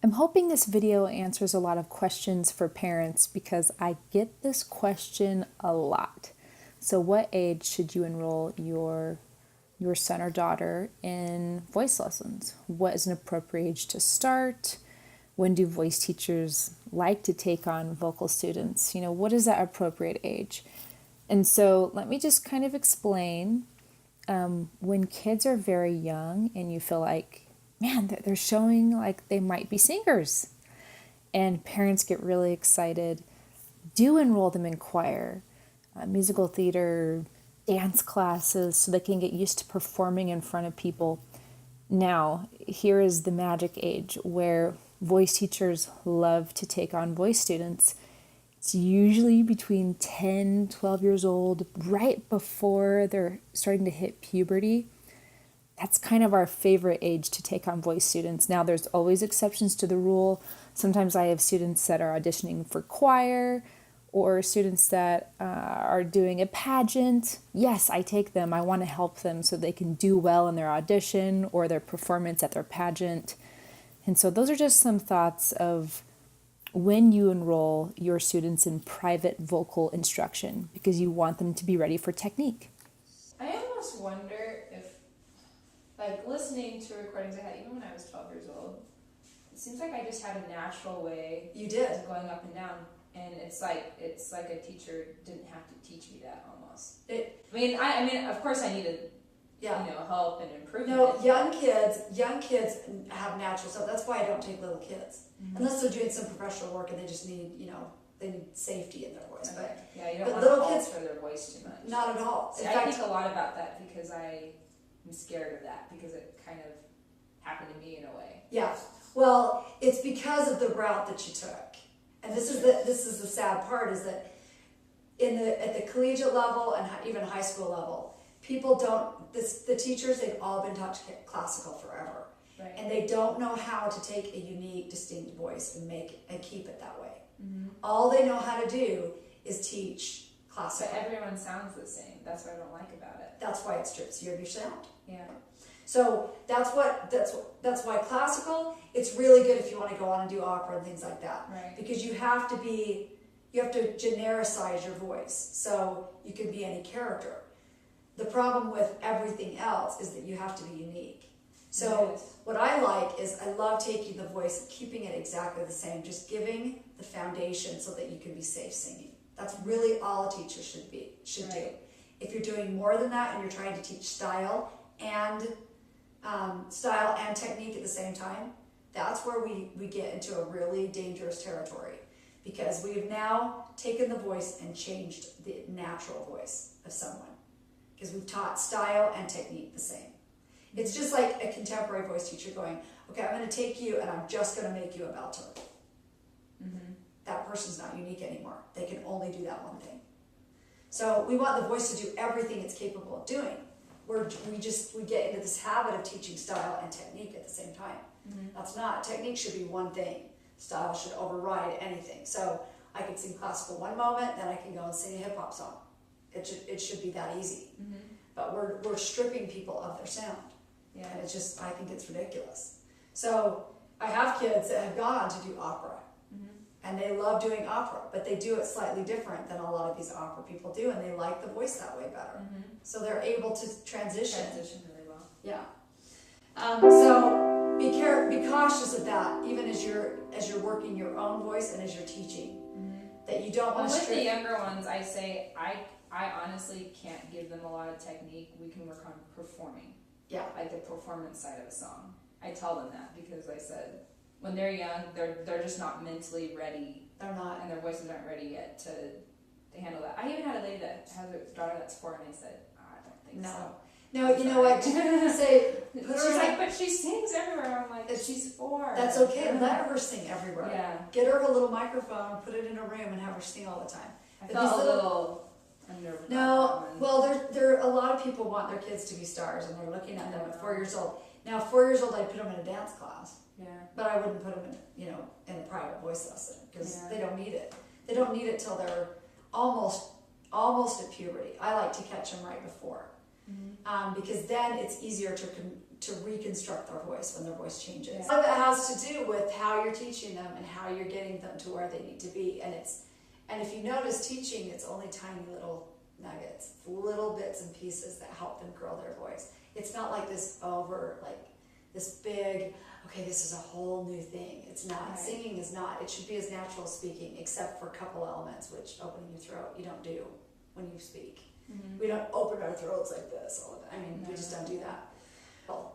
I'm hoping this video answers a lot of questions for parents because I get this question a lot. So what age should you enroll your son or daughter in voice lessons? What is an appropriate age to start? When do voice teachers like to take on vocal students? What is that appropriate age? And so let me just kind of explain. When kids are very young and you feel like, man, they're showing like they might be singers, and parents get really excited, do enroll them in choir, musical theater, dance classes, so they can get used to performing in front of people. Now, here is the magic age where voice teachers love to take on voice students. It's usually between 10, 12 years old, right before they're starting to hit puberty. That's kind of our favorite age to take on voice students. Now, there's always exceptions to the rule. Sometimes I have students that are auditioning for choir or students that are doing a pageant. Yes, I take them. I want to help them so they can do well in their audition or their performance at their pageant. And so those are just some thoughts of when you enroll your students in private vocal instruction because you want them to be ready for technique. I almost wonder if, like, listening to recordings I had even when I was 12 years old, it seems like I just had a natural way You did. of going up and down. And it's like a teacher didn't have to teach me that almost. I mean, of course I needed, help and improvement. No, young kids have natural stuff. That's why I don't take little kids. Mm-hmm. Unless they're doing some professional work and they just need, they need safety in their voice. Okay. But yeah, you don't want to alter their voice too much. Not at all. See, I think a lot about that because I'm scared of that because it kind of happened to me in a way. Yeah. Well, it's because of the route that you took. And this is the sad part is that at the collegiate level and even high school level, people don't, the teachers, they've all been taught classical forever. Right. And they don't know how to take a unique, distinct voice and keep it that way. Mm-hmm. All they know how to do is teach classical. But everyone sounds the same. That's what I don't like about it. That's why it strips you of your sound. Yeah. So that's why classical, it's really good if you want to go on and do opera and things like that. Right. Because you have to genericize your voice so you can be any character. The problem with everything else is that you have to be unique. So yes. What I like is I love taking the voice and keeping it exactly the same, just giving the foundation so that you can be safe singing. That's really all a teacher should right. do. If you're doing more than that and you're trying to teach style and technique at the same time, that's where we get into a really dangerous territory because we've now taken the voice and changed the natural voice of someone because we've taught style and technique the same. It's just like a contemporary voice teacher going, okay, I'm going to take you and I'm just going to make you a belter. Mm-hmm. That person's not unique anymore. They can only do that one thing. So we want the voice to do everything it's capable of doing. We get into this habit of teaching style and technique at the same time. Mm-hmm. That's not. Technique should be one thing. Style should override anything. So I can sing classical one moment, then I can go and sing a hip hop song. It should be that easy. Mm-hmm. But we're stripping people of their sound. Yeah. And I think it's ridiculous. So I have kids that have gone on to do opera. Mm-hmm. And they love doing opera, but they do it slightly different than a lot of these opera people do, and they like the voice that way better. Mm-hmm. So they're able to transition really well. Yeah. So be cautious of that, even as you're working your own voice and as you're teaching. Mm-hmm. That you don't want to. With the younger ones, I say I honestly can't give them a lot of technique. We can work on performing. Yeah. Like the performance side of a song. I tell them that because I said when they're young, they're just not mentally ready. They're not, and their voices aren't ready yet to handle that. I even had a lady that has a daughter that's 4, and I said, I don't think so. No, you know what? Say, she's like, but she sings everywhere. I'm like, she's 4. That's okay. Let her sing everywhere. Yeah. Get her a little microphone, put it in a room, and have her sing all the time. I felt a little unnerved. No, well, there a lot of people want their kids to be stars, and they're looking at them at 4 years old. Now, 4 years old, I'd put them in a dance class. Yeah. But I wouldn't put them in a private voice lesson because they don't need it. They don't need it till they're almost at puberty. I like to catch them right before, because then it's easier to reconstruct their voice when their voice changes. Yeah. Some of it has to do with how you're teaching them and how you're getting them to where they need to be. And if you notice teaching, it's only tiny little nuggets, little bits and pieces that help them grow their voice. It's not like this this big, okay, this is a whole new thing. It's not. Right. Singing is not. It should be as natural as speaking, except for a couple elements, which opening your throat, you don't do when you speak. Mm-hmm. We don't open our throats like this all the time. I mean, we just don't do that. Well,